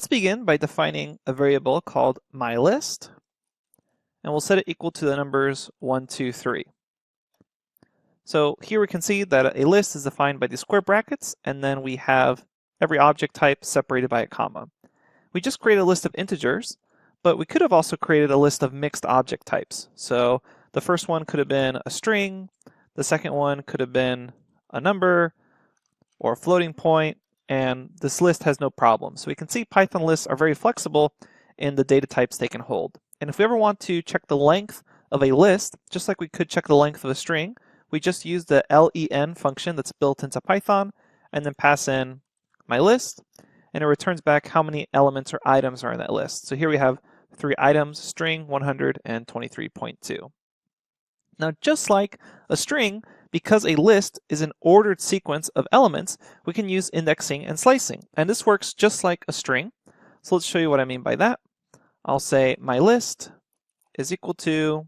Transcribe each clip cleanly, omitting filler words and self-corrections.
Let's begin by defining a variable called myList, and we'll set it equal to the numbers 1, 2, 3. So here we can see that a list is defined by these square brackets, and then we have every object type separated by a comma. We just created a list of integers, but we could have also created a list of mixed object types. So the first one could have been a string, the second one could have been a number or a floating point, and this list has no problem. So we can see Python lists are very flexible in the data types they can hold. And if we ever want to check the length of a list, just like we could check the length of a string, we just use the len function that's built into Python and then pass in my list, and it returns back how many elements or items are in that list. So here we have 3 items, string 123.2. Now, just like a string, because a list is an ordered sequence of elements, we can use indexing and slicing. And this works just like a string. So let's show you what I mean by that. I'll say my list is equal to,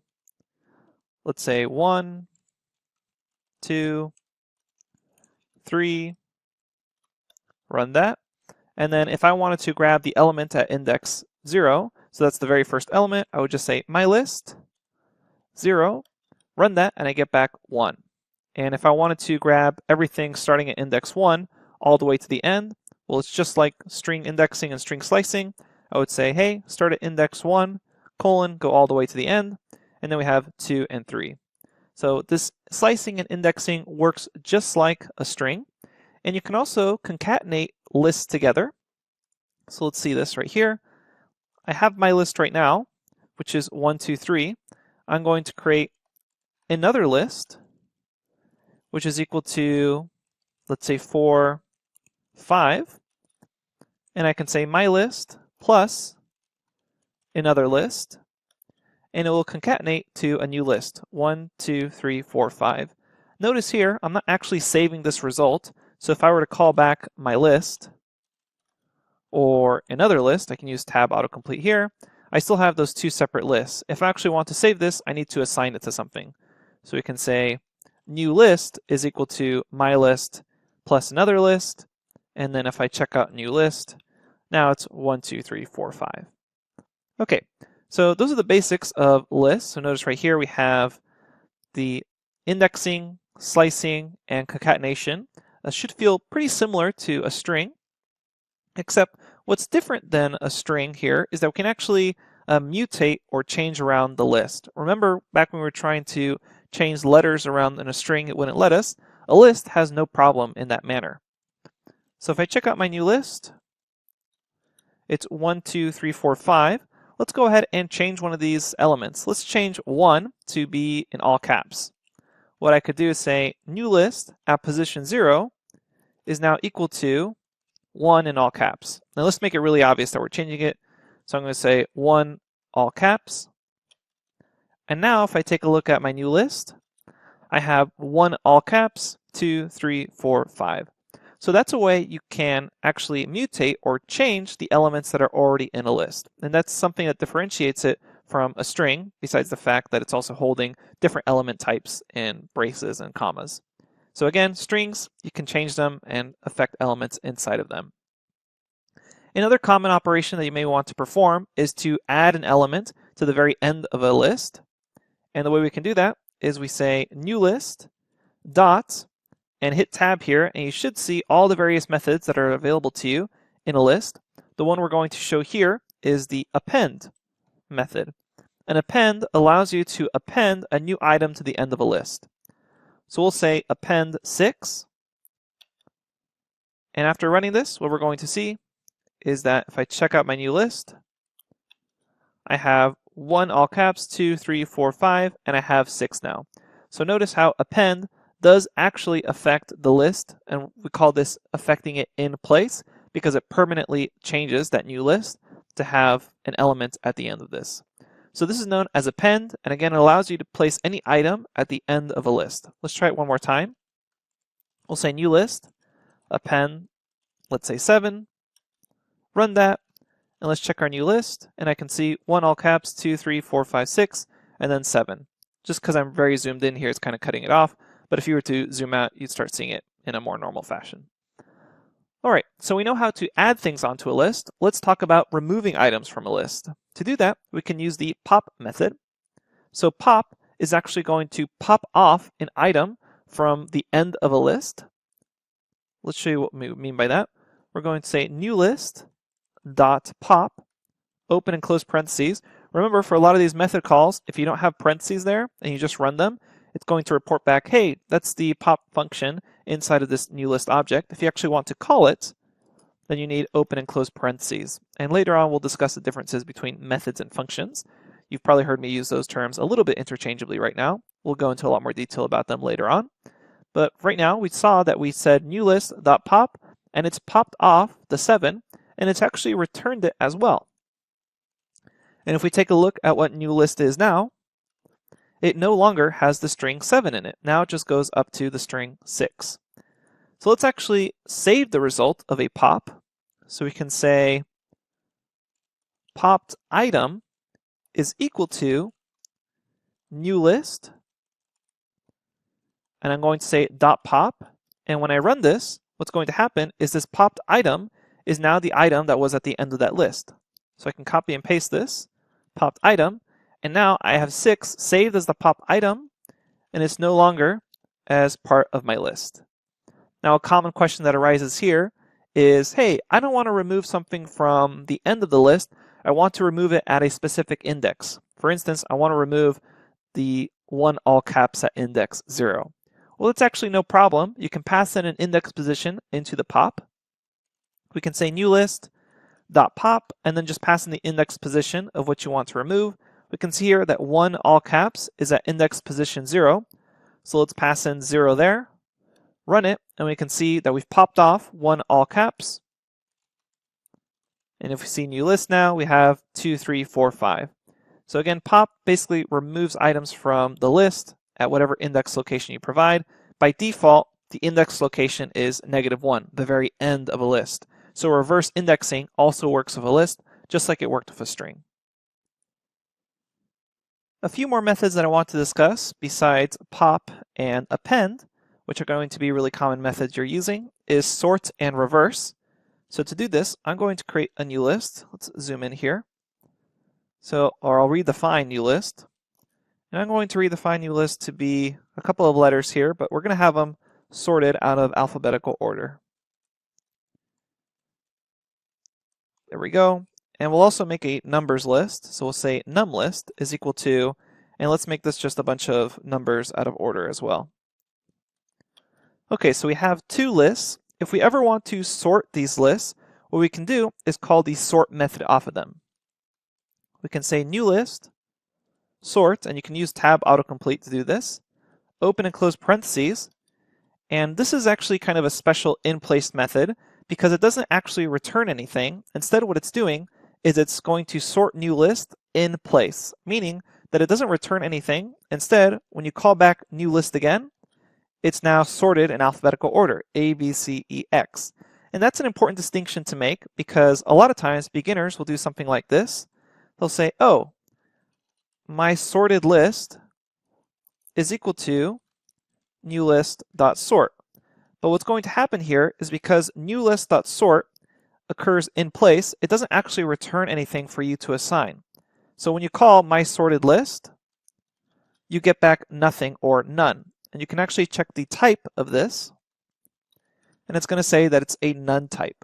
let's say 1, 2, 3, run that. And then if I wanted to grab the element at index 0, so that's the very first element, I would just say my list 0, run that, and I get back 1. And if I wanted to grab everything starting at index 1 all the way to the end, well, it's just like string indexing and string slicing. I would say, hey, start at index 1, colon, go all the way to the end, and then we have 2 and 3. So this slicing and indexing works just like a string. And you can also concatenate lists together. So let's see this right here. I have my list right now, which is 1, 2, 3. I'm going to create another list, which is equal to, let's say 4, 5. And I can say my list plus another list, and it will concatenate to a new list, 1, 2, 3, 4, 5. Notice here, I'm not actually saving this result. So if I were to call back my list or another list, I can use tab autocomplete here. I still have those 2 separate lists. If I actually want to save this, I need to assign it to something. So we can say new list is equal to my list plus another list. And then if I check out new list, now it's 1, 2, 3, 4, 5. Okay, so those are the basics of lists. So notice right here we have the indexing, slicing, and concatenation. Should feel pretty similar to a string, except what's different than a string here is that we can actually mutate or change around the list. Remember back when we were trying to change letters around in a string, it wouldn't let us. A list has no problem in that manner. So if I check out my new list, it's 1, 2, 3, 4, 5. Let's go ahead and change one of these elements. Let's change 1 to be in all caps. What I could do is say new list at position 0 is now equal to 1 in all caps. Now let's make it really obvious that we're changing it. So I'm going to say 1 all caps. And now if I take a look at my new list, I have 1 all caps, 2, 3, 4, 5. So that's a way you can actually mutate or change the elements that are already in a list. And that's something that differentiates it from a string, besides the fact that it's also holding different element types in braces and commas. So again, strings, you can change them and affect elements inside of them. Another common operation that you may want to perform is to add an element to the very end of a list. And the way we can do that is we say new list dot and hit tab here, and you should see all the various methods that are available to you in a list. The one we're going to show here is the append method. An append allows you to append a new item to the end of a list. So we'll say append 6. And after running this, what we're going to see is that if I check out my new list, I have 1 all caps, 2, 3, 4, 5, and I have 6 now. So notice how append does actually affect the list, and we call this affecting it in place because it permanently changes that new list to have an element at the end of this. So this is known as append, and again, it allows you to place any item at the end of a list. Let's try it one more time. We'll say new list, append, let's say 7, run that, and let's check our new list, and I can see 1 all caps, 2, 3, 4, 5, 6, and then 7. Just because I'm very zoomed in here, it's kind of cutting it off, but if you were to zoom out, you'd start seeing it in a more normal fashion. All right, so we know how to add things onto a list. Let's talk about removing items from a list. To do that, we can use the pop method. So pop is actually going to pop off an item from the end of a list. Let's show you what we mean by that. We're going to say new list dot pop, open and close parentheses. Remember, for a lot of these method calls, if you don't have parentheses there and you just run them, it's going to report back, hey, that's the pop function inside of this new list object. If you actually want to call it, then you need open and close parentheses. And later on, we'll discuss the differences between methods and functions. You've probably heard me use those terms a little bit interchangeably right now. We'll go into a lot more detail about them later on. But right now, we saw that we said new list.pop, and it's popped off the 7, and it's actually returned it as well. And if we take a look at what new list is now, it no longer has the string 7 in it. Now it just goes up to the string 6. So let's actually save the result of a pop. So we can say popped item is equal to new list, and I'm going to say dot pop, and when I run this, what's going to happen is this popped item is now the item that was at the end of that list. So I can copy and paste this, popped item, and now I have 6 saved as the pop item, and it's no longer as part of my list. Now a common question that arises here is, hey, I don't want to remove something from the end of the list, I want to remove it at a specific index. For instance, I want to remove the one all caps at index 0. Well, it's actually no problem. You can pass in an index position into the pop. We can say new list dot pop and then just pass in the index position of what you want to remove. We can see here that one all caps is at index position 0. So let's pass in 0 there, run it, and we can see that we've popped off one all caps. And if we see new list now, we have 2, 3, 4, 5. So again, pop basically removes items from the list at whatever index location you provide. By default, the index location is -1, the very end of a list. So reverse indexing also works with a list, just like it worked with a string. A few more methods that I want to discuss besides pop and append, which are going to be really common methods you're using, is sort and reverse. So to do this, I'm going to create a new list. Let's zoom in here. Or I'll redefine new list. And I'm going to redefine new list to be a couple of letters here, but we're going to have them sorted out of alphabetical order. There we go. And we'll also make a numbers list. So we'll say numList is equal to, and let's make this just a bunch of numbers out of order as well. Okay, so we have 2 lists. If we ever want to sort these lists, what we can do is call the sort method off of them. We can say new list, sort, and you can use tab autocomplete to do this, open and close parentheses, and this is actually kind of a special in-place method because it doesn't actually return anything. Instead, what it's doing is it's going to sort new list in place, meaning that it doesn't return anything. Instead, when you call back new list again, it's now sorted in alphabetical order, A, B, C, E, X. And that's an important distinction to make because a lot of times beginners will do something like this. They'll say, oh, my sorted list is equal to new list.sort. But what's going to happen here is because new list.sort occurs in place, it doesn't actually return anything for you to assign. So when you call my sorted list, you get back nothing or none. And you can actually check the type of this, and it's going to say that it's a none type.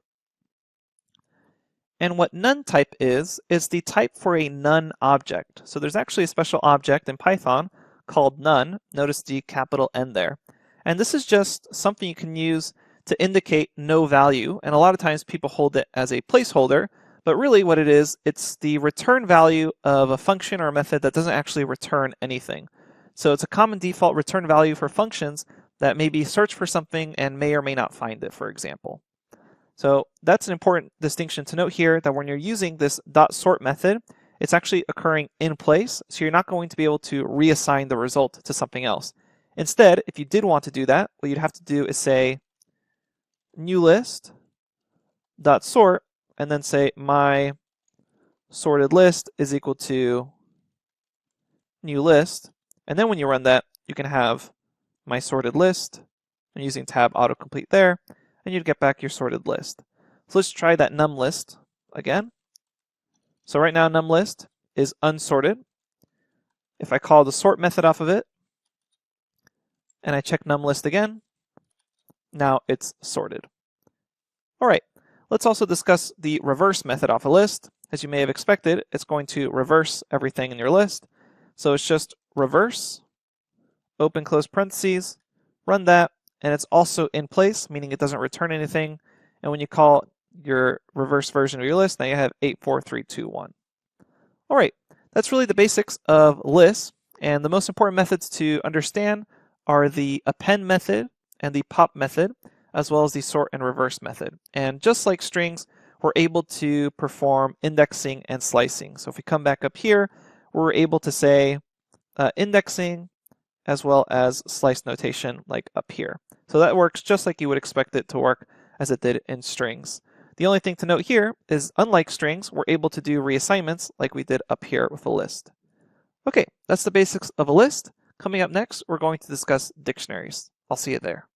And what none type is the type for a none object. So there's actually a special object in Python called none. Notice the capital N there. And this is just something you can use to indicate no value. And a lot of times people hold it as a placeholder, but really what it is, it's the return value of a function or a method that doesn't actually return anything. So it's a common default return value for functions that maybe search for something and may or may not find it, for example. So that's an important distinction to note here, that when you're using this .sort method, it's actually occurring in place, so you're not going to be able to reassign the result to something else. Instead, if you did want to do that, what you'd have to do is say new list.sort, and then say my sorted list is equal to new list. And then when you run that, you can have my sorted list. I'm using tab autocomplete there. and you'd get back your sorted list. So let's try that num list again. So right now num list is unsorted. If I call the sort method off of it, and I check num list again, now it's sorted. All right, let's also discuss the reverse method off a list. As you may have expected, it's going to reverse everything in your list. So it's just reverse, open close parentheses, run that, and it's also in place, meaning it doesn't return anything. And when you call your reverse version of your list, now you have 8, 4, 3, 2, 1. All right, that's really the basics of lists. And the most important methods to understand are the append method and the pop method, as well as the sort and reverse method. And just like strings, we're able to perform indexing and slicing. So if we come back up here, we're able to say indexing as well as slice notation like up here. So that works just like you would expect it to work as it did in strings. The only thing to note here is, unlike strings, we're able to do reassignments like we did up here with a list. Okay, that's the basics of a list. Coming up next, we're going to discuss dictionaries. I'll see you there.